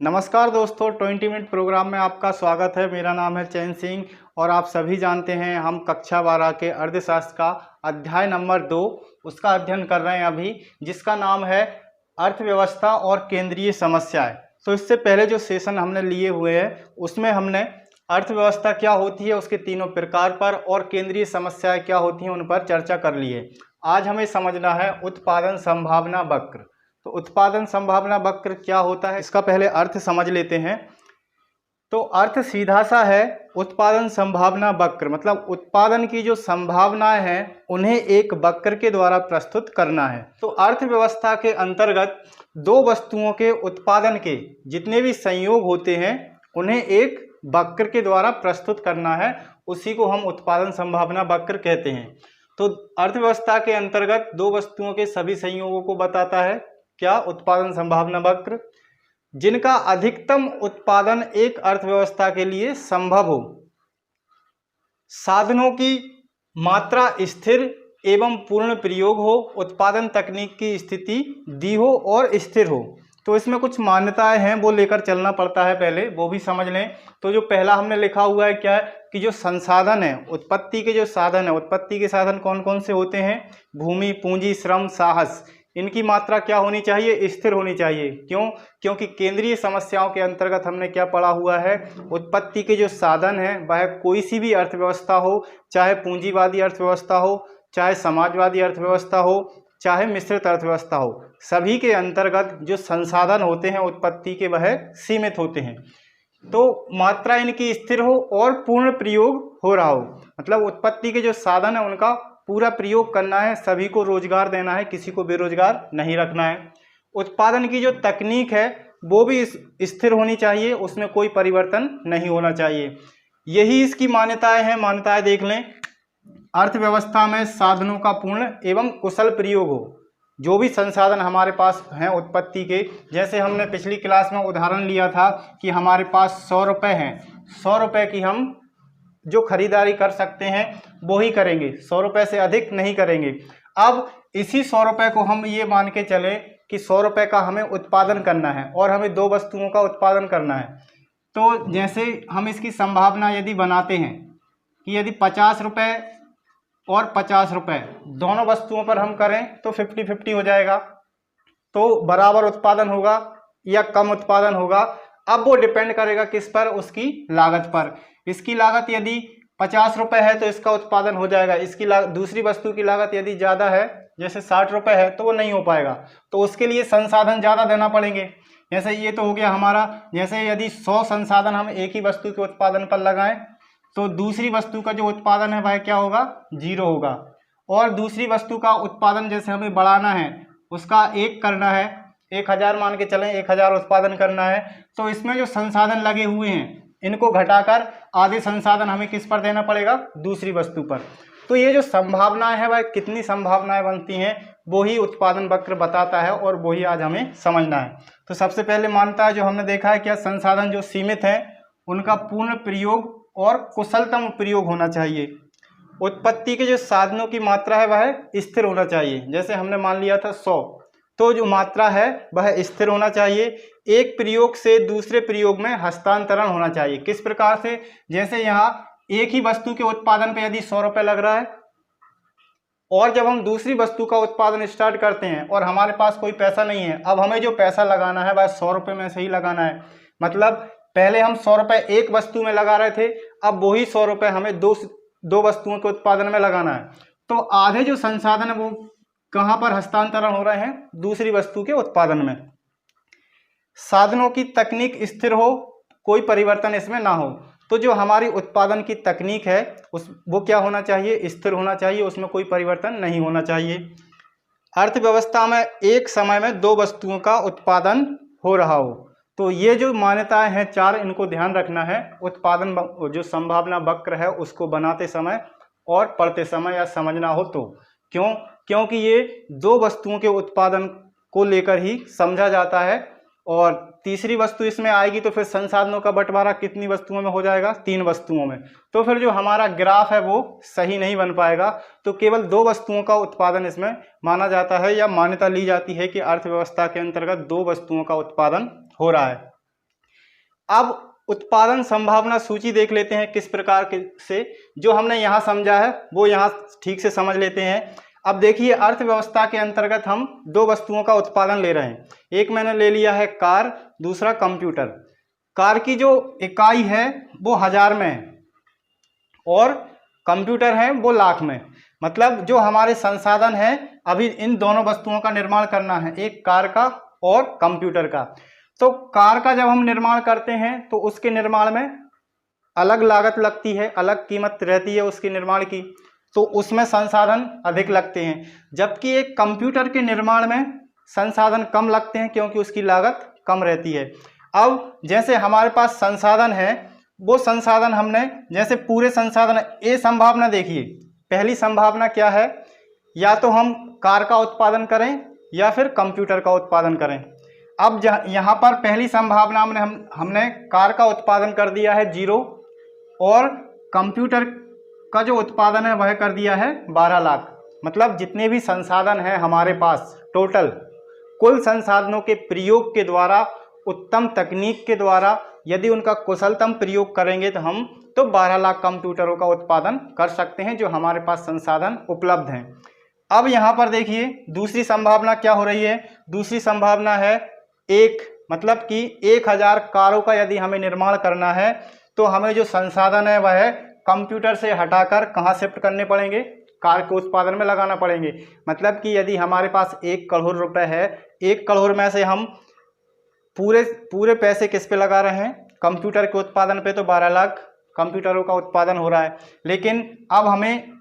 नमस्कार दोस्तों, 20 minute programme में आपका स्वागत है। मेरा नाम है चैन सिंह और आप सभी जानते हैं हम कक्षा 12 के अर्थशास्त्र का अध्याय नंबर 2 उसका अध्ययन कर रहे हैं अभी, जिसका नाम है अर्थव्यवस्था और केंद्रीय समस्याएं। तो इससे पहले जो सेशन हमने लिए हुए हैं उसमें हमने अर्थव्यवस्था क्या होती है उसके तीनों प्रकार पर और केंद्रीय समस्याएं क्या होती हैं उन पर चर्चा कर ली है। आज हमें समझना है उत्पादन संभावना वक्र। तो उत्पादन संभावना वक्र क्या होता है इसका पहले अर्थ समझ लेते हैं। तो अर्थ सीधा सा है, उत्पादन संभावना वक्र मतलब उत्पादन की जो संभावनाएं हैं उन्हें एक वक्र के द्वारा प्रस्तुत करना है। तो अर्थव्यवस्था के अंतर्गत दो वस्तुओं के उत्पादन के जितने भी संयोग होते हैं उन्हें एक वक्र के द्वारा प्रस्तुत करना है, उसी को हम उत्पादन संभावना वक्र कहते हैं। तो अर्थव्यवस्था के अंतर्गत दो वस्तुओं के सभी संयोगों को बताता है क्या? उत्पादन संभावना वक्र, जिनका अधिकतम उत्पादन एक अर्थव्यवस्था के लिए संभव हो, साधनों की मात्रा स्थिर एवं पूर्ण प्रयोग हो, उत्पादन तकनीक की स्थिति दी हो और स्थिर हो। तो इसमें कुछ मान्यताएं हैं वो लेकर चलना पड़ता है, पहले वो भी समझ लें। तो जो पहला हमने लिखा हुआ है क्या है कि जो संसाधन है, उत्पत्ति के जो साधन है, उत्पत्ति के साधन कौन कौन से होते हैं? भूमि, पूंजी, श्रम, साहस। इनकी मात्रा क्या होनी चाहिए? स्थिर होनी चाहिए। क्यों? क्योंकि केंद्रीय समस्याओं के अंतर्गत हमने क्या पढ़ा हुआ है, उत्पत्ति के जो साधन है वह कोई सी भी अर्थव्यवस्था हो, चाहे पूंजीवादी अर्थव्यवस्था हो, चाहे समाजवादी अर्थव्यवस्था हो, चाहे मिश्रित अर्थव्यवस्था हो, सभी के अंतर्गत जो संसाधन होते हैं उत्पत्ति के वह सीमित होते हैं। तो मात्रा इनकी स्थिर हो और पूर्ण प्रयोग हो रहा हो, मतलब उत्पत्ति के जो साधन है उनका पूरा प्रयोग करना है, सभी को रोजगार देना है, किसी को बेरोजगार नहीं रखना है। उत्पादन की जो तकनीक है वो भी स्थिर होनी चाहिए, उसमें कोई परिवर्तन नहीं होना चाहिए। यही इसकी मान्यताएं हैं। मान्यताएं देख लें। अर्थव्यवस्था में साधनों का पूर्ण एवं कुशल प्रयोग हो, जो भी संसाधन हमारे पास हैं उत्पत्ति के, जैसे हमने पिछली क्लास में उदाहरण लिया था कि हमारे पास 100 रुपये हैं, 100 रुपये की हम जो खरीदारी कर सकते हैं वो ही करेंगे, 100 रुपये से अधिक नहीं करेंगे। अब इसी 100 रुपये को हम ये मान के चले कि 100 रुपये का हमें उत्पादन करना है और हमें दो वस्तुओं का उत्पादन करना है। तो जैसे हम इसकी संभावना यदि बनाते हैं कि यदि 50 रुपये और 50 रुपये दोनों वस्तुओं पर हम करें तो 50-50 हो जाएगा, तो बराबर उत्पादन होगा या कम उत्पादन होगा। अब वो डिपेंड करेगा किस पर? उसकी लागत पर। इसकी लागत यदि 50 रुपये है तो इसका उत्पादन हो जाएगा, इसकी दूसरी वस्तु की लागत यदि ज़्यादा है जैसे 60 रुपये है तो वो नहीं हो पाएगा, तो उसके लिए संसाधन ज़्यादा देना पड़ेंगे। जैसे ये तो हो गया हमारा, जैसे यदि 100 संसाधन हम एक ही वस्तु के उत्पादन पर लगाएं तो दूसरी वस्तु का जो उत्पादन है वह क्या होगा? 0 होगा। और दूसरी वस्तु का उत्पादन जैसे हमें बढ़ाना है, उसका 1 करना है, 1000 मान के चलें, 1000 उत्पादन करना है, तो इसमें जो संसाधन लगे हुए हैं इनको घटाकर आधे संसाधन हमें किस पर देना पड़ेगा? दूसरी वस्तु पर। तो ये जो संभावनाएं हैं वह कितनी संभावनाएं बनती हैं वो ही उत्पादन वक्र बताता है और वही आज हमें समझना है। तो सबसे पहले मानता है जो हमने देखा है क्या, संसाधन जो सीमित हैं उनका पूर्ण प्रयोग और कुशलतम प्रयोग होना चाहिए। उत्पत्ति के जो साधनों की मात्रा है वह स्थिर होना चाहिए। जैसे हमने मान लिया था 100, तो जो मात्रा है वह स्थिर होना चाहिए। एक प्रयोग से दूसरे प्रयोग में हस्तांतरण होना चाहिए। किस प्रकार से? जैसे यहाँ एक ही वस्तु के उत्पादन पे यदि 100 रुपये लग रहा है और जब हम दूसरी वस्तु का उत्पादन स्टार्ट करते हैं और हमारे पास कोई पैसा नहीं है, अब हमें जो पैसा लगाना है वह 100 रुपये में से ही लगाना है। मतलब पहले हम 100 रुपये एक वस्तु में लगा रहे थे, अब वही 100 रुपये हमें दो वस्तुओं के उत्पादन में लगाना है। तो आधे जो संसाधन है वो कहाँ पर हस्तांतरण हो रहे हैं? दूसरी वस्तु के उत्पादन में। साधनों की तकनीक स्थिर हो, कोई परिवर्तन इसमें ना हो। तो जो हमारी उत्पादन की तकनीक है वो क्या होना चाहिए? स्थिर होना चाहिए, उसमें कोई परिवर्तन नहीं होना चाहिए। अर्थव्यवस्था में एक समय में दो वस्तुओं का उत्पादन हो रहा हो। तो ये जो मान्यताएं हैं 4, इनको ध्यान रखना है उत्पादन जो संभावना वक्र है उसको बनाते समय और पढ़ते समय या समझना हो तो। क्यों? क्योंकि ये दो वस्तुओं के उत्पादन को लेकर ही समझा जाता है और तीसरी वस्तु इसमें आएगी तो फिर संसाधनों का बंटवारा कितनी वस्तुओं में हो जाएगा? 3 वस्तुओं में। तो फिर जो हमारा ग्राफ है वो सही नहीं बन पाएगा। तो केवल 2 वस्तुओं का उत्पादन इसमें माना जाता है या मान्यता ली जाती है कि अर्थव्यवस्था के अंतर्गत 2 वस्तुओं का उत्पादन हो रहा है। अब उत्पादन संभावना सूची देख लेते हैं किस प्रकार के से, जो हमने यहाँ समझा है वो यहाँ ठीक से समझ लेते हैं। अब देखिए, अर्थव्यवस्था के अंतर्गत हम दो वस्तुओं का उत्पादन ले रहे हैं। एक मैंने ले लिया है कार, दूसरा कंप्यूटर। कार की जो इकाई है वो 1000 में है और कंप्यूटर है वो लाख में। मतलब जो हमारे संसाधन है, अभी इन दोनों वस्तुओं का निर्माण करना है, एक कार का और कंप्यूटर का। तो कार का जब हम निर्माण करते हैं तो उसके निर्माण में अलग लागत लगती है, अलग कीमत रहती है उसके निर्माण की, तो उसमें संसाधन अधिक लगते हैं। जबकि एक कंप्यूटर के निर्माण में संसाधन कम लगते हैं क्योंकि उसकी लागत कम रहती है। अब जैसे हमारे पास संसाधन है, वो संसाधन हमने जैसे पूरे संसाधन, ए संभावना देखिए, पहली संभावना क्या है, या तो हम कार का उत्पादन करें या फिर कंप्यूटर का उत्पादन करें। अब यहाँ पर पहली संभावना में हमने कार का उत्पादन कर दिया है 0 और कंप्यूटर का जो उत्पादन है वह कर दिया है 12 लाख। मतलब जितने भी संसाधन हैं हमारे पास टोटल, कुल संसाधनों के प्रयोग के द्वारा, उत्तम तकनीक के द्वारा यदि उनका कुशलतम प्रयोग करेंगे तो हम 12 लाख कंप्यूटरों का उत्पादन कर सकते हैं जो हमारे पास संसाधन उपलब्ध हैं। अब यहाँ पर देखिए दूसरी संभावना क्या हो रही है। दूसरी संभावना है मतलब कि 1000 कारों का यदि हमें निर्माण करना है तो हमें जो संसाधन है वह कंप्यूटर से हटाकर कहाँ शिफ्ट करने पड़ेंगे, कार के उत्पादन में लगाना पड़ेंगे। मतलब कि यदि हमारे पास 1 करोड़ रुपए है, 1 करोड़ में से हम पूरे पैसे किस पे लगा रहे हैं, कंप्यूटर के उत्पादन पे, तो 12 लाख कंप्यूटरों का उत्पादन हो रहा है। लेकिन अब हमें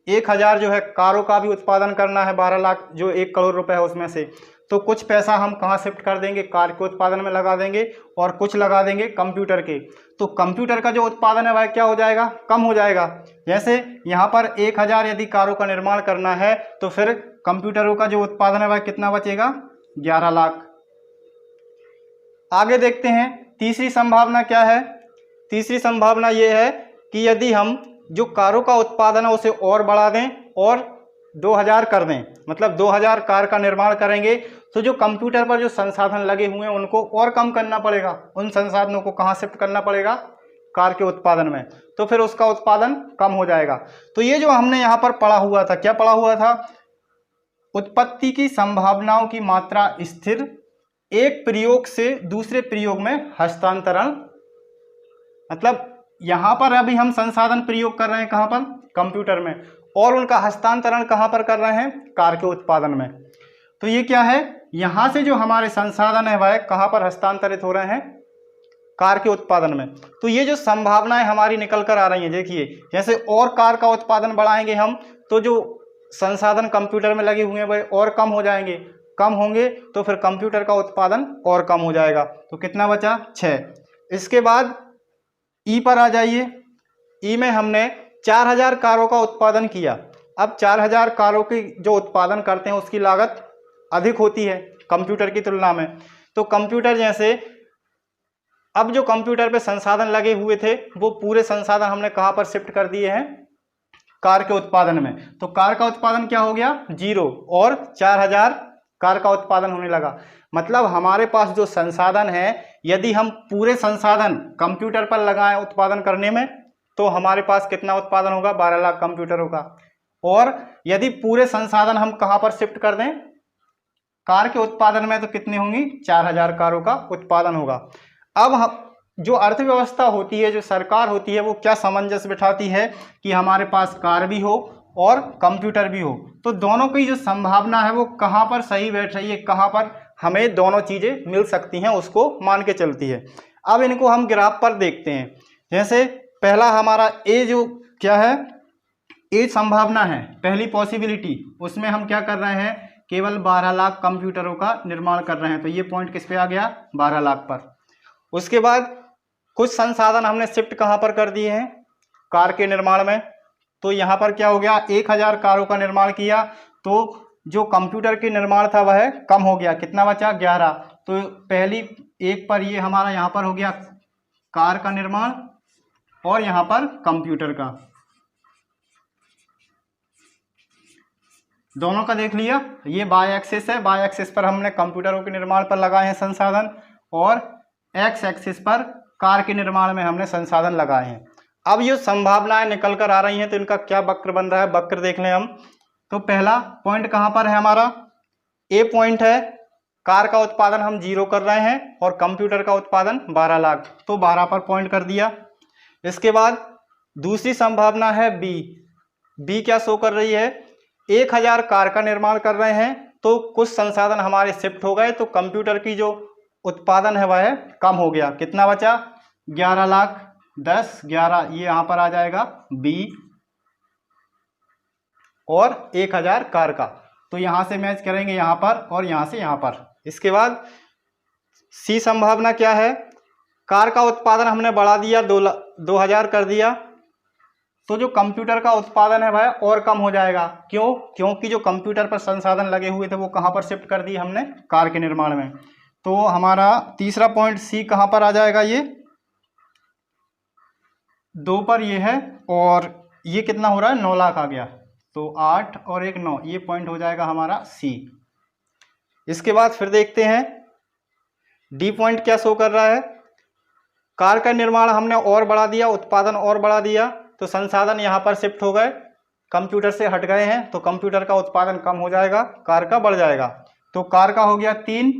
1000 जो है कारों का भी उत्पादन करना है, 12 लाख जो 1 करोड़ रुपए है उसमें से, तो कुछ पैसा हम कहाँ शिफ्ट कर देंगे, कार के उत्पादन में लगा देंगे और कुछ लगा देंगे कंप्यूटर के। तो कंप्यूटर का जो उत्पादन है वह क्या हो जाएगा, कम हो जाएगा। जैसे यहाँ पर 1000 यदि कारों का निर्माण करना है तो फिर कंप्यूटरों का जो उत्पादन है वह कितना बचेगा, 11 लाख। आगे देखते हैं तीसरी संभावना क्या है। तीसरी संभावना ये है कि यदि हम जो कारों का उत्पादन है उसे और बढ़ा दें और 2000 कर दें, मतलब 2000 कार का निर्माण करेंगे, तो जो कंप्यूटर पर जो संसाधन लगे हुए हैं उनको और कम करना पड़ेगा। उन संसाधनों को कहाँ शिफ्ट करना पड़ेगा, कार के उत्पादन में, तो फिर उसका उत्पादन कम हो जाएगा। तो ये जो हमने यहाँ पर पढ़ा हुआ था, क्या पढ़ा हुआ था, उत्पत्ति की संभावनाओं की मात्रा स्थिर, एक प्रयोग से दूसरे प्रयोग में हस्तांतरण। मतलब यहाँ पर अभी हम संसाधन प्रयोग कर रहे हैं कहाँ पर, कंप्यूटर में, और उनका हस्तांतरण कहाँ पर कर रहे हैं, कार के उत्पादन में। तो ये क्या है, यहाँ से जो हमारे संसाधन है वह कहाँ पर हस्तांतरित हो रहे हैं, कार के उत्पादन में। तो ये जो संभावनाएं हमारी निकल कर आ रही हैं, देखिए जैसे और कार का उत्पादन बढ़ाएंगे हम तो जो संसाधन कंप्यूटर में लगे हुए हैं वह और कम हो जाएंगे, कम होंगे तो फिर कंप्यूटर का उत्पादन और कम हो जाएगा। तो कितना बचा, 6। इसके बाद ई पर आ जाइए। ई में हमने 4000 कारों का उत्पादन किया। अब 4000 कारों की जो उत्पादन करते हैं उसकी लागत अधिक होती है कंप्यूटर की तुलना में। तो कंप्यूटर जैसे अब जो कंप्यूटर पे संसाधन लगे हुए थे वो पूरे संसाधन हमने कहाँ पर शिफ्ट कर दिए हैं, कार के उत्पादन में। तो कार का उत्पादन क्या हो गया, 0, और 4000 कार का उत्पादन होने लगा। मतलब हमारे पास जो संसाधन है, यदि हम पूरे संसाधन कंप्यूटर पर लगाएं उत्पादन करने में तो हमारे पास कितना उत्पादन होगा, 12 लाख कंप्यूटरों का। और यदि पूरे संसाधन हम कहां पर शिफ्ट कर दें, कार के उत्पादन में, तो कितनी होंगी, 4000 कारों का उत्पादन होगा। अब हम जो अर्थव्यवस्था होती है, जो सरकार होती है, वो क्या सामंजस्य बिठाती है कि हमारे पास कार भी हो और कंप्यूटर भी हो, तो दोनों की जो संभावना है वो कहाँ पर सही बैठ रही है, कहाँ पर हमें दोनों चीज़ें मिल सकती हैं, उसको मान के चलती है। अब इनको हम ग्राफ पर देखते हैं। जैसे पहला हमारा ए जो क्या है, ए संभावना है, पहली पॉसिबिलिटी, उसमें हम क्या कर रहे हैं, केवल 12 लाख कंप्यूटरों का निर्माण कर रहे हैं। तो ये पॉइंट किस पे आ गया, 12 लाख पर। उसके बाद कुछ संसाधन हमने शिफ्ट कहाँ पर कर दिए हैं, कार के निर्माण में। तो यहाँ पर क्या हो गया, 1000 कारों का निर्माण किया तो जो कंप्यूटर के निर्माण था वह कम हो गया, कितना बचा, 11। तो पहली एक पर ये हमारा यहाँ पर हो गया कार का निर्माण और यहाँ पर कंप्यूटर का, दोनों का देख लिया। ये बाय एक्सिस है, बाय एक्सिस पर हमने कंप्यूटरों के निर्माण पर लगाए हैं संसाधन, और एक्स एक्सिस पर कार के निर्माण में हमने संसाधन लगाए हैं। अब ये संभावनाएं निकल कर आ रही हैं तो इनका क्या वक्र बन रहा है, वक्र देख लें हम। तो पहला पॉइंट कहाँ पर है हमारा, ए पॉइंट है, कार का उत्पादन हम 0 कर रहे हैं और कंप्यूटर का उत्पादन 12 लाख, तो 12 पर पॉइंट कर दिया। इसके बाद दूसरी संभावना है बी। बी क्या शो कर रही है, 1000 कार का निर्माण कर रहे हैं तो कुछ संसाधन हमारे शिफ्ट हो गए तो कंप्यूटर की जो उत्पादन है वह कम हो गया। कितना बचा, 11 लाख, 10, 11, ये यहां पर आ जाएगा बी, और 1000 कार का, तो यहां से मैच करेंगे यहां पर और यहां से यहां पर। इसके बाद सी संभावना क्या है, कार का उत्पादन हमने बढ़ा दिया, 2000 कर दिया, तो जो कंप्यूटर का उत्पादन है वह और कम हो जाएगा। क्यों, क्योंकि जो कंप्यूटर पर संसाधन लगे हुए थे वो कहां पर शिफ्ट कर दिए हमने, कार के निर्माण में। तो हमारा तीसरा पॉइंट सी कहां पर आ जाएगा, ये 2 पर ये है, और ये कितना हो रहा है, 9 लाख आ गया, तो 8 और 1 9, ये पॉइंट हो जाएगा हमारा सी। इसके बाद फिर देखते हैं डी पॉइंट क्या शो कर रहा है, कार का निर्माण हमने और बढ़ा दिया, उत्पादन और बढ़ा दिया, तो संसाधन यहाँ पर शिफ्ट हो गए, कंप्यूटर से हट गए हैं, तो कंप्यूटर का उत्पादन कम हो जाएगा, कार का बढ़ जाएगा। तो कार का हो गया 3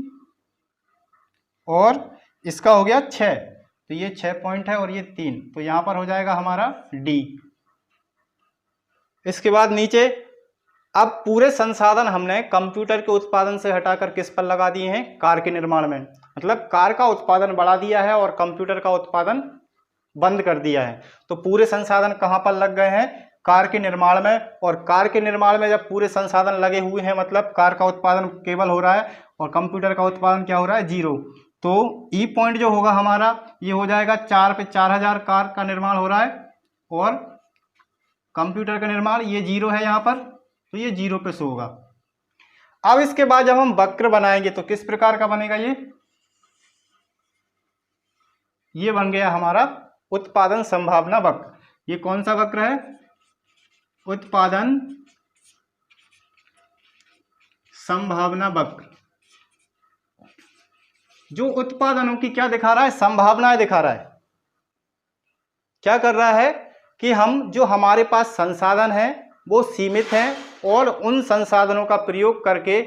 और इसका हो गया 6, तो ये 6 पॉइंट है और ये 3, तो यहाँ पर हो जाएगा हमारा डी। इसके बाद नीचे अब पूरे संसाधन हमने कंप्यूटर के उत्पादन से हटाकर किस पर लगा दिए हैं, कार के निर्माण में। मतलब कार का उत्पादन बढ़ा दिया है और कंप्यूटर का उत्पादन बंद कर दिया है। तो पूरे संसाधन कहां पर लग गए हैं, कार के निर्माण में। और कार के निर्माण में जब पूरे संसाधन लगे हुए हैं मतलब कार का उत्पादन केवल हो रहा है और कंप्यूटर का उत्पादन क्या हो रहा है, 0। तो ई पॉइंट जो होगा हमारा ये हो जाएगा 4 पे 4000 कार का निर्माण हो रहा है और कंप्यूटर का निर्माण ये 0 है यहाँ पर, तो ये 0 पे शो होगा। अब इसके बाद जब हम वक्र बनाएंगे तो किस प्रकार का बनेगा, ये बन गया हमारा उत्पादन संभावना वक्र। ये कौन सा वक्र है, उत्पादन संभावना वक्र, जो उत्पादनों की क्या दिखा रहा है, संभावनाएं दिखा रहा है। क्या कर रहा है कि हम जो हमारे पास संसाधन है वो सीमित हैं और उन संसाधनों का प्रयोग करके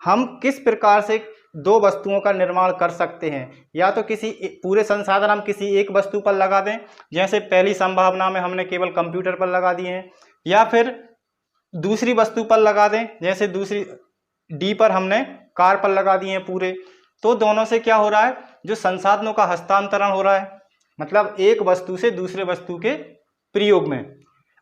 हम किस प्रकार से 2 वस्तुओं का निर्माण कर सकते हैं। या तो किसी पूरे संसाधन हम किसी एक वस्तु पर लगा दें, जैसे पहली संभावना में हमने केवल कंप्यूटर पर लगा दिए हैं, या फिर दूसरी वस्तु पर लगा दें, जैसे दूसरी डी पर हमने कार पर लगा दिए हैं पूरे। तो दोनों से क्या हो रहा है, जो संसाधनों का हस्तांतरण हो रहा है, मतलब एक वस्तु से दूसरे वस्तु के प्रयोग में।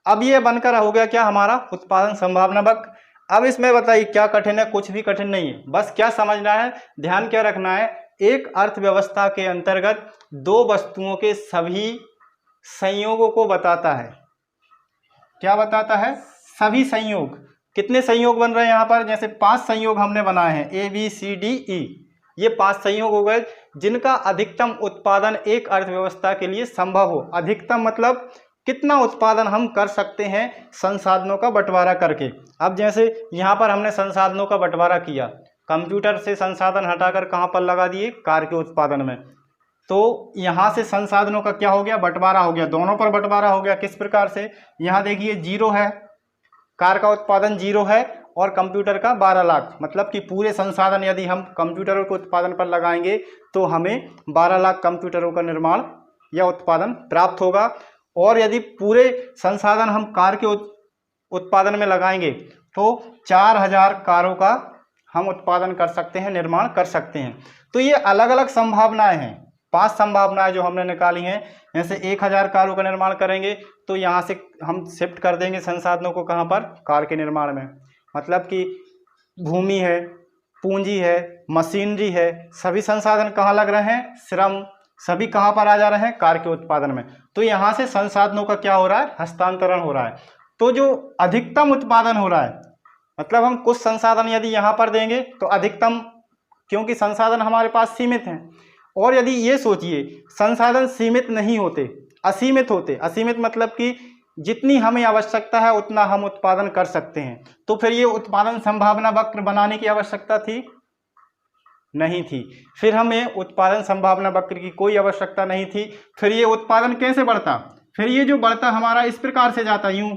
अब ये बनकर हो गया क्या, हमारा उत्पादन संभावना वक्र। अब इसमें बताइए क्या कठिन है, कुछ भी कठिन नहीं है, बस क्या समझना है, ध्यान क्या रखना है, एक अर्थव्यवस्था के अंतर्गत 2 वस्तुओं के सभी संयोगों को बताता है। क्या बताता है, सभी संयोग। कितने संयोग बन रहे हैं यहाँ पर, जैसे 5 संयोग हमने बनाए हैं, ABCDE, ये 5 संयोग हो गए जिनका अधिकतम उत्पादन एक अर्थव्यवस्था के लिए संभव हो। अधिकतम मतलब कितना उत्पादन हम कर सकते हैं संसाधनों का बंटवारा करके। अब जैसे यहाँ पर हमने संसाधनों का बंटवारा किया, कंप्यूटर से संसाधन हटाकर कहाँ पर लगा दिए, कार के उत्पादन में, तो यहाँ से संसाधनों का क्या हो गया, बंटवारा हो गया, दोनों पर बंटवारा हो गया। किस प्रकार से, यहाँ देखिए 0 है, कार का उत्पादन 0 है और कंप्यूटर का 12 लाख, मतलब कि पूरे संसाधन यदि हम कंप्यूटरों के उत्पादन पर लगाएंगे तो हमें 12 लाख कंप्यूटरों का निर्माण या उत्पादन प्राप्त होगा। और यदि पूरे संसाधन हम कार के उत्पादन में लगाएंगे तो 4000 कारों का हम उत्पादन कर सकते हैं, निर्माण कर सकते हैं। तो ये अलग अलग संभावनाएं हैं, 5 संभावनाएं जो हमने निकाली हैं। जैसे 1000 कारों का निर्माण करेंगे तो यहाँ से हम शिफ्ट कर देंगे संसाधनों को कहाँ पर, कार के निर्माण में। मतलब कि भूमि है, पूंजी है, मशीनरी है, सभी संसाधन कहाँ लग रहे हैं, श्रम, सभी कहाँ पर आ जा रहे हैं, कार के उत्पादन में। तो यहाँ से संसाधनों का क्या हो रहा है, हस्तांतरण हो रहा है। तो जो अधिकतम उत्पादन हो रहा है, मतलब हम कुछ संसाधन यदि यहाँ पर देंगे तो अधिकतम, क्योंकि संसाधन हमारे पास सीमित हैं। और यदि ये सोचिए संसाधन सीमित नहीं होते, असीमित होते, असीमित मतलब कि जितनी हमें आवश्यकता है उतना हम उत्पादन कर सकते हैं, तो फिर ये उत्पादन संभावना वक्र बनाने की आवश्यकता थी, नहीं थी। फिर हमें उत्पादन संभावना वक्र की कोई आवश्यकता नहीं थी। फिर ये उत्पादन कैसे बढ़ता, फिर ये जो बढ़ता हमारा इस प्रकार से जाता, यूं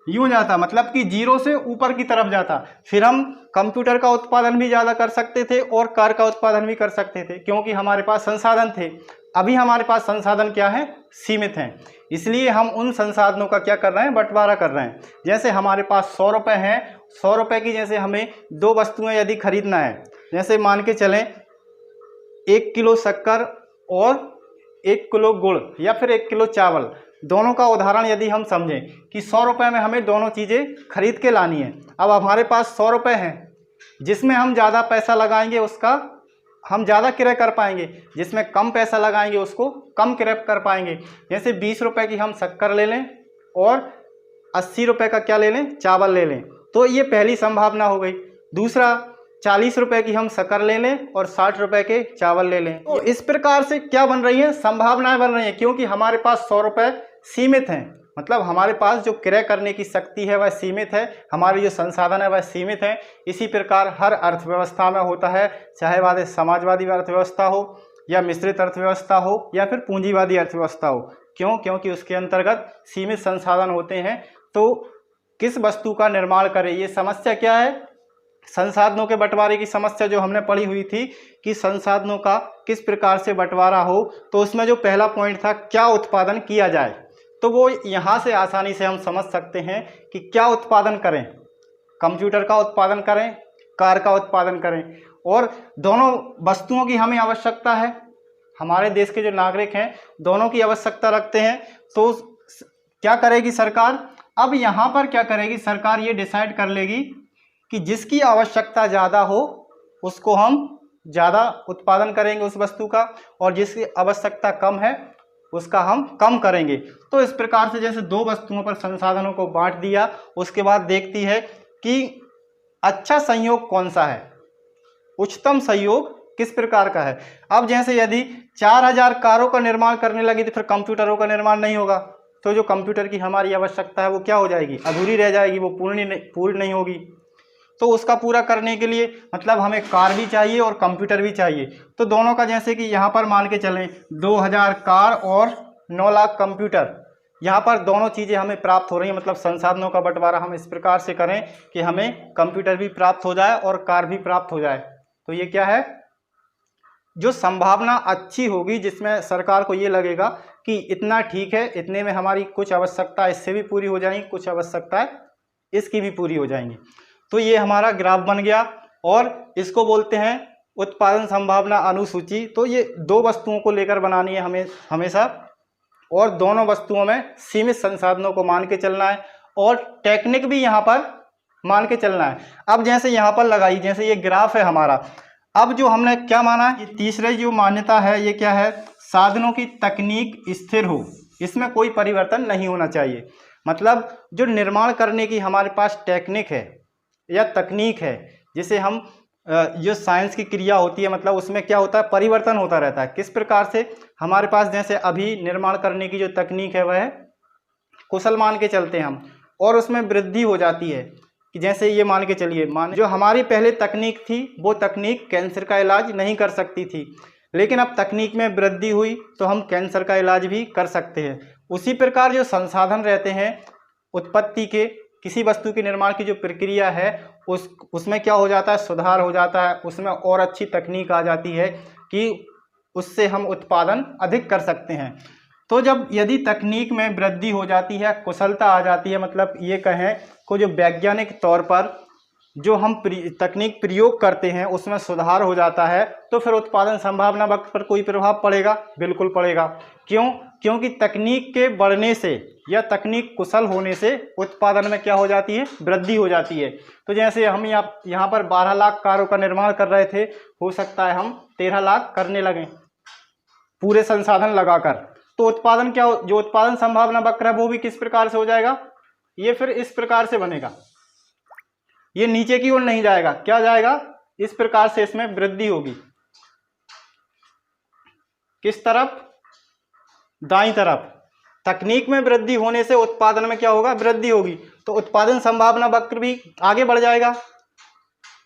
यूं जाता, मतलब कि जीरो से ऊपर की तरफ जाता। फिर हम कंप्यूटर का उत्पादन भी ज़्यादा कर सकते थे और कार का उत्पादन भी कर सकते थे, क्योंकि हमारे पास संसाधन थे। अभी हमारे पास संसाधन क्या है, सीमित हैं, इसलिए हम उन संसाधनों का क्या कर रहे हैं, बंटवारा कर रहे हैं। जैसे हमारे पास 100 रुपये हैं, 100 रुपये की जैसे हमें 2 वस्तुएं यदि खरीदना है, जैसे मान के चलें 1 किलो शक्कर और 1 किलो गुड़ या फिर 1 किलो चावल, दोनों का उदाहरण यदि हम समझें कि 100 रुपये में हमें दोनों चीज़ें खरीद के लानी है। अब हमारे पास 100 रुपये हैं, जिसमें हम ज़्यादा पैसा लगाएंगे उसका हम ज़्यादा क्रय कर पाएंगे, जिसमें कम पैसा लगाएंगे उसको कम क्रय कर पाएंगे। जैसे 20 रुपये की हम शक्कर ले लें और 80 रुपये का क्या ले लें, चावल ले लें, तो ये पहली संभावना हो गई। दूसरा, 40 रुपये की हम शक्कर ले लें और 60 रुपये के चावल ले लें। तो इस प्रकार से क्या बन रही है, संभावनाएं बन रही हैं, क्योंकि हमारे पास 100 रुपये सीमित हैं, मतलब हमारे पास जो क्रय करने की शक्ति है वह सीमित है, हमारे जो संसाधन है वह सीमित है। इसी प्रकार हर अर्थव्यवस्था में होता है, चाहे वह समाजवादी अर्थव्यवस्था हो या मिश्रित अर्थव्यवस्था हो या फिर पूंजीवादी अर्थव्यवस्था हो। क्यों? क्योंकि उसके अंतर्गत सीमित संसाधन होते हैं। तो किस वस्तु का निर्माण करें, ये समस्या क्या है, संसाधनों के बंटवारे की समस्या जो हमने पढ़ी हुई थी कि संसाधनों का किस प्रकार से बंटवारा हो। तो उसमें जो पहला पॉइंट था, क्या उत्पादन किया जाए, तो वो यहाँ से आसानी से हम समझ सकते हैं कि क्या उत्पादन करें, कंप्यूटर का उत्पादन करें, कार का उत्पादन करें, और दोनों वस्तुओं की हमें आवश्यकता है। हमारे देश के जो नागरिक हैं दोनों की आवश्यकता रखते हैं। तो क्या करेगी सरकार, अब यहाँ पर क्या करेगी सरकार, ये डिसाइड कर लेगी कि जिसकी आवश्यकता ज़्यादा हो उसको हम ज़्यादा उत्पादन करेंगे उस वस्तु का, और जिसकी आवश्यकता कम है उसका हम कम करेंगे। तो इस प्रकार से जैसे 2 वस्तुओं पर संसाधनों को बांट दिया, उसके बाद देखती है कि अच्छा संयोग कौन सा है, उच्चतम संयोग किस प्रकार का है। अब जैसे यदि 4000 कारों का निर्माण करने लगी तो फिर कंप्यूटरों का निर्माण नहीं होगा, तो जो कंप्यूटर की हमारी आवश्यकता है वो क्या हो जाएगी, अधूरी रह जाएगी, वो पूरी नहीं होगी। तो उसका पूरा करने के लिए मतलब हमें कार भी चाहिए और कंप्यूटर भी चाहिए। तो दोनों का जैसे कि यहाँ पर मान के चलें 2000 कार और 9 लाख कंप्यूटर, यहाँ पर दोनों चीज़ें हमें प्राप्त हो रही हैं। मतलब संसाधनों का बंटवारा हम इस प्रकार से करें कि हमें कंप्यूटर भी प्राप्त हो जाए और कार भी प्राप्त हो जाए। तो ये क्या है, जो संभावना अच्छी होगी, जिसमें सरकार को ये लगेगा कि इतना ठीक है, इतने में हमारी कुछ आवश्यकता इससे भी पूरी हो जाएंगी, कुछ आवश्यकताएं इसकी भी पूरी हो जाएंगी। तो ये हमारा ग्राफ बन गया और इसको बोलते हैं उत्पादन संभावना अनुसूची। तो ये 2 वस्तुओं को लेकर बनानी है हमें हमेशा, और दोनों वस्तुओं में सीमित संसाधनों को मान के चलना है और टेक्निक भी यहाँ पर मान के चलना है। अब जैसे यहाँ पर लगाई, जैसे ये ग्राफ है हमारा, अब जो हमने क्या माना, ये तीसरी जो मान्यता है ये क्या है, साधनों की तकनीक स्थिर हो, इसमें कोई परिवर्तन नहीं होना चाहिए। मतलब जो निर्माण करने की हमारे पास टेक्निक है या तकनीक है, जिसे हम जो साइंस की क्रिया होती है, मतलब उसमें क्या होता है, परिवर्तन होता रहता है। किस प्रकार से, हमारे पास जैसे अभी निर्माण करने की जो तकनीक है वह है कुशल मान के चलते हैं हम, और उसमें वृद्धि हो जाती है कि जैसे ये मान के चलिए, जो हमारी पहले तकनीक थी वो तकनीक कैंसर का इलाज नहीं कर सकती थी, लेकिन अब तकनीक में वृद्धि हुई तो हम कैंसर का इलाज भी कर सकते हैं। उसी प्रकार जो संसाधन रहते हैं उत्पत्ति के, किसी वस्तु के निर्माण की जो प्रक्रिया है उसमें क्या हो जाता है, सुधार हो जाता है, उसमें और अच्छी तकनीक आ जाती है कि उससे हम उत्पादन अधिक कर सकते हैं। तो जब यदि तकनीक में वृद्धि हो जाती है, कुशलता आ जाती है, मतलब ये कहें को जो वैज्ञानिक तौर पर जो हम तकनीक प्रयोग करते हैं उसमें सुधार हो जाता है, तो फिर उत्पादन संभावना वक्त पर कोई प्रभाव पड़ेगा, बिल्कुल पड़ेगा। क्यों? क्योंकि तकनीक के बढ़ने से या तकनीक कुशल होने से उत्पादन में क्या हो जाती है, वृद्धि हो जाती है। तो जैसे हम यहाँ पर 12 लाख कारों का निर्माण कर रहे थे, हो सकता है हम 13 लाख करने लगें पूरे संसाधन लगाकर। तो उत्पादन क्या जो उत्पादन संभावना वक्र है वो भी किस प्रकार से हो जाएगा, ये फिर इस प्रकार से बनेगा, ये नीचे की ओर नहीं जाएगा, क्या जाएगा, इस प्रकार से इसमें वृद्धि होगी। किस तरफ, दाईं तरफ। तकनीक में वृद्धि होने से उत्पादन में क्या होगा, वृद्धि होगी, तो उत्पादन संभावना वक्र भी आगे बढ़ जाएगा।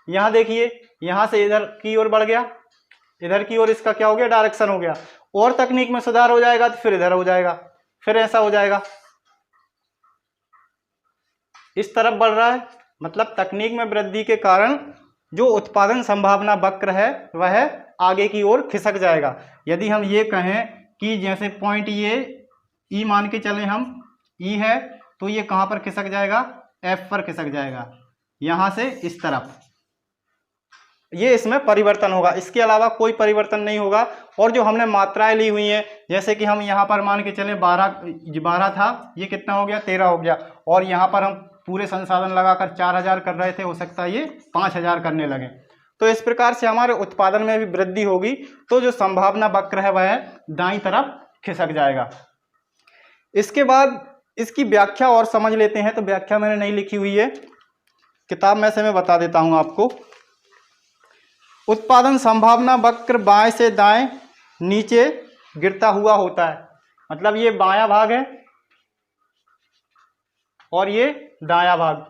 यहाँ देखिए यहाँ से इधर की ओर बढ़ गया, इधर की ओर इसका क्या हो गया, डायरेक्शन हो गया। और तकनीक में सुधार हो जाएगा तो फिर इधर हो जाएगा, फिर ऐसा हो जाएगा, इस तरफ बढ़ रहा है। मतलब तकनीक में वृद्धि के कारण जो उत्पादन संभावना वक्र है वह आगे की ओर खिसक जाएगा। यदि हम ये कहें कि जैसे पॉइंट ये ई मान के चले हम, ई है, तो ये कहाँ पर खिसक जाएगा, एफ पर खिसक जाएगा, यहाँ से इस तरफ। ये इसमें परिवर्तन होगा, इसके अलावा कोई परिवर्तन नहीं होगा। और जो हमने मात्राएं ली हुई हैं, जैसे कि हम यहाँ पर मान के चले 12 था, ये कितना हो गया, 13 हो गया। और यहाँ पर हम पूरे संसाधन लगाकर 4000 कर रहे थे, हो सकता है ये 5000 करने लगे। तो इस प्रकार से हमारे उत्पादन में भी वृद्धि होगी, तो जो संभावना वक्र है वह दाईं तरफ खिसक जाएगा। इसके बाद इसकी व्याख्या और समझ लेते हैं। तो व्याख्या मैंने नहीं लिखी हुई है, किताब में से मैं बता देता हूं आपको। उत्पादन संभावना वक्र बाएं से दाएं नीचे गिरता हुआ होता है। मतलब ये बायां भाग है और ये दायां भाग,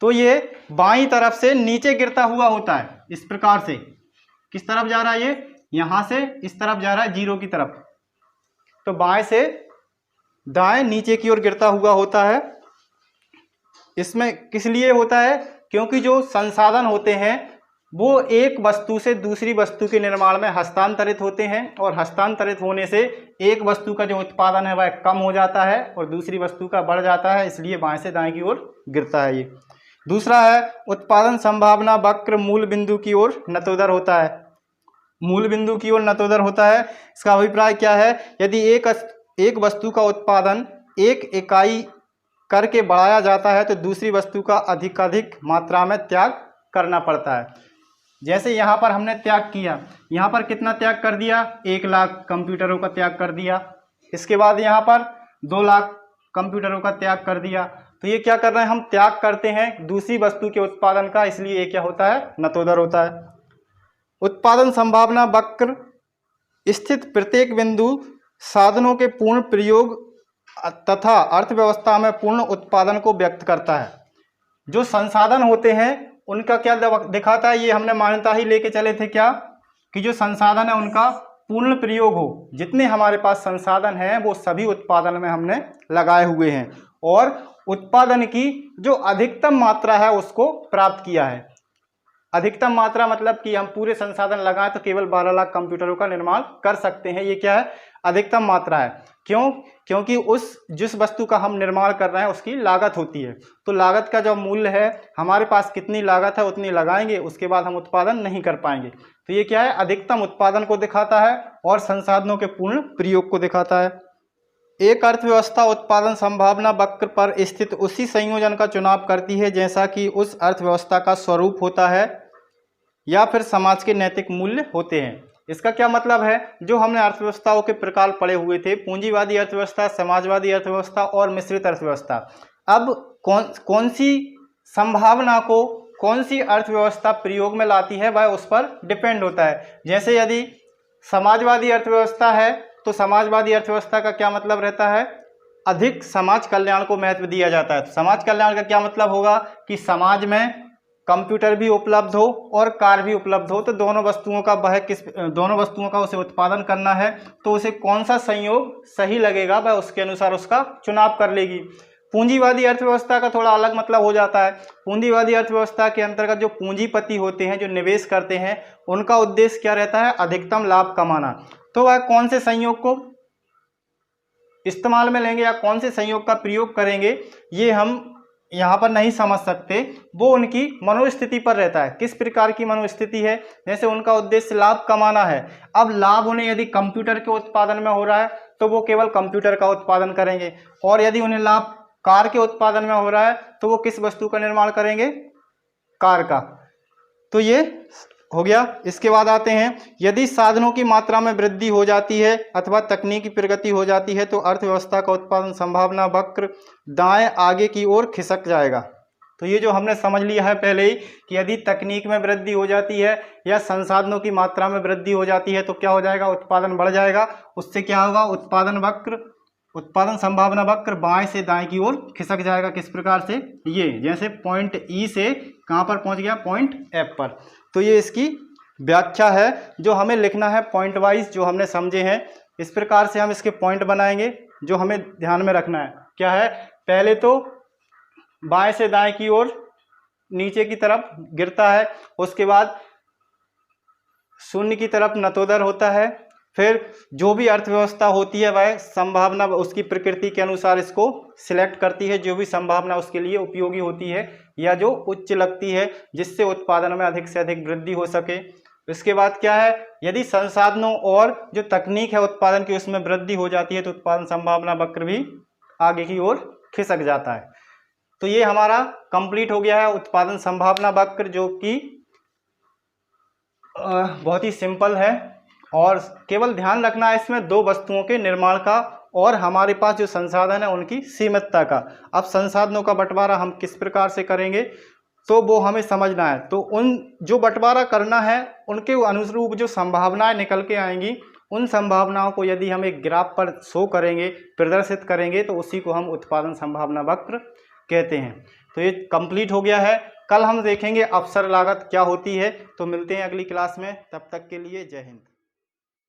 तो ये बाईं तरफ से नीचे गिरता हुआ होता है। इस प्रकार से किस तरफ जा रहा है, ये यहां से इस तरफ जा रहा है, जीरो की तरफ। तो बाएं से दाएं नीचे की ओर गिरता हुआ होता है। इसमें किस लिए होता है, क्योंकि जो संसाधन होते हैं वो एक वस्तु से दूसरी वस्तु के निर्माण में हस्तांतरित होते हैं, और हस्तांतरित होने से एक वस्तु का जो उत्पादन है वह कम हो जाता है और दूसरी वस्तु का बढ़ जाता है, इसलिए बाएं से दाएं की ओर गिरता है ये। दूसरा है उत्पादन संभावना वक्र मूल बिंदु की ओर नतोदर होता है। मूल बिंदु की ओर नतोदर होता है, इसका अभिप्राय क्या है, यदि एक वस्तु का उत्पादन एक इकाई करके बढ़ाया जाता है तो दूसरी वस्तु का अधिकाधिक मात्रा में त्याग करना पड़ता है। जैसे यहाँ पर हमने त्याग किया, यहाँ पर कितना त्याग कर दिया, 1 लाख कंप्यूटरों का त्याग कर दिया। इसके बाद यहाँ पर 2 लाख कंप्यूटरों का त्याग कर दिया। तो ये क्या कर रहे हैं, हम त्याग करते हैं दूसरी वस्तु के उत्पादन का, इसलिए ये क्या होता है, नतोदर होता है। उत्पादन संभावना वक्र स्थित प्रत्येक बिंदु साधनों के पूर्ण प्रयोग तथा अर्थव्यवस्था में पूर्ण उत्पादन को व्यक्त करता है। जो संसाधन होते हैं उनका क्या दिखाता है, ये हमने मान्यता ही लेके चले थे क्या, कि जो संसाधन है उनका पूर्ण प्रयोग हो। जितने हमारे पास संसाधन हैं वो सभी उत्पादन में हमने लगाए हुए हैं, और उत्पादन की जो अधिकतम मात्रा है उसको प्राप्त किया है। अधिकतम मात्रा मतलब कि हम पूरे संसाधन लगाएं तो केवल 12 लाख कंप्यूटरों का निर्माण कर सकते हैं, ये क्या है, अधिकतम मात्रा है। क्यों, क्योंकि जिस वस्तु का हम निर्माण कर रहे हैं उसकी लागत होती है। तो लागत का जो मूल्य है, हमारे पास कितनी लागत है उतनी लगाएंगे, उसके बाद हम उत्पादन नहीं कर पाएंगे। तो ये क्या है, अधिकतम उत्पादन को दिखाता है और संसाधनों के पूर्ण प्रयोग को दिखाता है। एक अर्थव्यवस्था उत्पादन संभावना वक्र पर स्थित उसी संयोजन का चुनाव करती है जैसा कि उस अर्थव्यवस्था का स्वरूप होता है या फिर समाज के नैतिक मूल्य होते हैं। इसका क्या मतलब है, जो हमने अर्थव्यवस्थाओं के प्रकार पढ़े हुए थे, पूंजीवादी अर्थव्यवस्था, समाजवादी अर्थव्यवस्था और मिश्रित अर्थव्यवस्था। अब कौन सी संभावना को कौन सी अर्थव्यवस्था प्रयोग में लाती है वह उस पर डिपेंड होता है। जैसे यदि समाजवादी अर्थव्यवस्था है तो समाजवादी अर्थव्यवस्था का क्या मतलब रहता है, अधिक समाज कल्याण को महत्व दिया जाता है। समाज कल्याण का क्या मतलब होगा कि समाज में कंप्यूटर भी उपलब्ध हो और कार भी उपलब्ध हो, तो दोनों वस्तुओं का उसे उत्पादन करना है, तो उसे कौन सा संयोग सही लगेगा वह उसके अनुसार उसका चुनाव कर लेगी। पूंजीवादी अर्थव्यवस्था का थोड़ा अलग मतलब हो जाता है। पूंजीवादी अर्थव्यवस्था के अंतर्गत जो पूंजीपति होते हैं, जो निवेश करते हैं, उनका उद्देश्य क्या रहता है, अधिकतम लाभ कमाना। तो वह कौन से संयोग को इस्तेमाल में लेंगे या कौन से संयोग का प्रयोग करेंगे, ये हम यहाँ पर नहीं समझ सकते, वो उनकी मनोस्थिति पर रहता है। किस प्रकार की मनोस्थिति है, जैसे उनका उद्देश्य लाभ कमाना है। अब लाभ उन्हें यदि कंप्यूटर के उत्पादन में हो रहा है तो वो केवल कंप्यूटर का उत्पादन करेंगे, और यदि उन्हें लाभ कार के उत्पादन में हो रहा है तो वो किस वस्तु का निर्माण करेंगे, कार का। तो ये हो गया। इसके बाद आते हैं, यदि साधनों की मात्रा में वृद्धि हो जाती है अथवा तकनीकी प्रगति हो जाती है तो अर्थव्यवस्था का उत्पादन संभावना वक्र दाएं आगे की ओर खिसक जाएगा। तो ये जो हमने समझ लिया है पहले ही कि यदि तकनीक में वृद्धि हो जाती है या संसाधनों की मात्रा में वृद्धि हो जाती है तो क्या हो जाएगा, उत्पादन बढ़ जाएगा। उससे क्या होगा, उत्पादन संभावना वक्र बाएं से दाएं की ओर खिसक जाएगा। किस प्रकार से, ये जैसे पॉइंट ई से कहाँ पर पहुँच गया, पॉइंट एफ पर। तो ये इसकी व्याख्या है जो हमें लिखना है पॉइंट वाइज, जो हमने समझे हैं। इस प्रकार से हम इसके पॉइंट बनाएंगे जो हमें ध्यान में रखना है। क्या है, पहले तो बाएं से दाएं की ओर नीचे की तरफ गिरता है, उसके बाद शून्य की तरफ नतोदर होता है। फिर जो भी अर्थव्यवस्था होती है वह संभावना उसकी प्रकृति के अनुसार इसको सिलेक्ट करती है, जो भी संभावना उसके लिए उपयोगी होती है या जो उच्च लगती है, जिससे उत्पादन में अधिक से अधिक वृद्धि हो सके। इसके बाद क्या है, यदि संसाधनों और जो तकनीक है उत्पादन की उसमें वृद्धि हो जाती है तो उत्पादन संभावना वक्र भी आगे की ओर खिसक जाता है। तो ये हमारा कंप्लीट हो गया है उत्पादन संभावना वक्र, जो कि बहुत ही सिंपल है और केवल ध्यान रखना है इसमें दो वस्तुओं के निर्माण का और हमारे पास जो संसाधन है उनकी सीमितता का। अब संसाधनों का बंटवारा हम किस प्रकार से करेंगे तो वो हमें समझना है। तो उन जो बंटवारा करना है उनके अनुरूप जो संभावनाएं निकल के आएंगी, उन संभावनाओं को यदि हम एक ग्राफ पर शो करेंगे, प्रदर्शित करेंगे, तो उसी को हम उत्पादन संभावना वक्र कहते हैं। तो ये कंप्लीट हो गया है। कल हम देखेंगे अवसर लागत क्या होती है। तो मिलते हैं अगली क्लास में, तब तक के लिए जय हिंद।